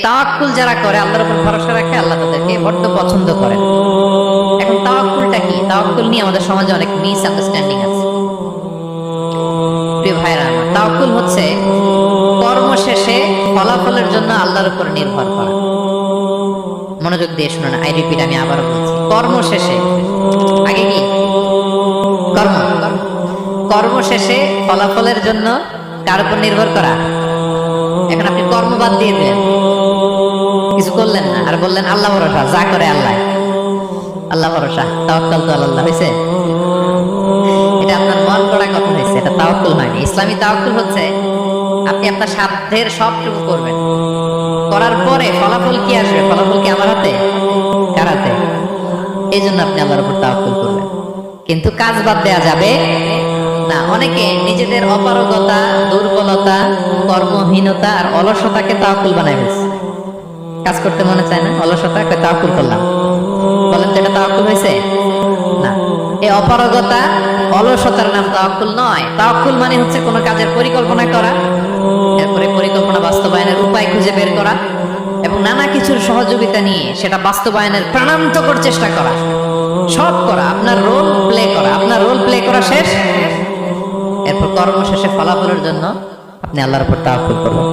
তাওয়াক্কুল যারা করে, আল্লাহর উপর ভরসা রাখে, আল্লাহ তাদেরকে বড্ড পছন্দ করেন। এখন তাওয়াক্কুলটা কি? তাওয়াক্কুল নিয়ে আমাদের সমাজে অনেক মিস আন্ডারস্ট্যান্ডিং আছে। প্রিয় ভাইরা আমার, তাওয়াক্কুল হচ্ছে কর্ম শেষে ফলাফলের জন্য আল্লাহর উপর নির্ভর করা। মনোযোগ দিয়ে শুনুন, আই রিপিট, আমি আবারও বলছি, কর্ম শেষে আগে কি কর্ম, কর্ম শেষে ফলাফলের জন্য কার উপর নির্ভর করা। এখন আপনি কর্ম বাদ দিয়ে দিলেন, কিছু করলেন না, আর বললেন আল্লাহ ভরসা, যা করে আল্লাহ, আল্লাহ ভরসা, তাওয়াক্কাল তো আল্লাহ হয়েছে। এটা আপনার মন করা কথা হয়েছে, এটা তাওয়াক্কুল হয়নি। ইসলামী তাওয়াক্কুল হচ্ছে আপনি আপনার সাধ্যের সবটুকু করবেন, করার পরে ফলাফল কি আসবে, ফলাফল কি আমার হাতে, কার হাতে? এই জন্য আপনি আল্লাহর উপর তাওয়াক্কুল করবেন। কিন্তু কাজ বাদ দেওয়া যাবে না। অনেকে নিজেদের অপারগতা, দুর্বলতা, কর্মহীনতা আর অলসতাকে তাওয়াক্কুল বানায় ফেলছে। কাজ করতে মনে চায় না, অলসতা তাওয়াক্কুল করলাম, বলেন তো এটা তাওয়াক্কুল হয়েছে? না। এই অপারগতা, অলসতার নাম তাওয়াক্কুল নয়। তাওয়াক্কুল মানে হচ্ছে কোনো কাজের পরিকল্পনা করা, এরপরে পরিকল্পনা বাস্তবায়নের উপায় খুঁজে বের করা এবং নানা কিছুর সহযোগিতা নিয়ে সেটা বাস্তবায়নের প্রাণান্তকর চেষ্টা করা, সব করা, আপনার রোল প্লে করা। আপনার রোল প্লে করা শেষ, এরপর কর্ম শেষে ফলাফলের জন্য আপনি আল্লাহর উপর তাওয়াক্কুল করবেন।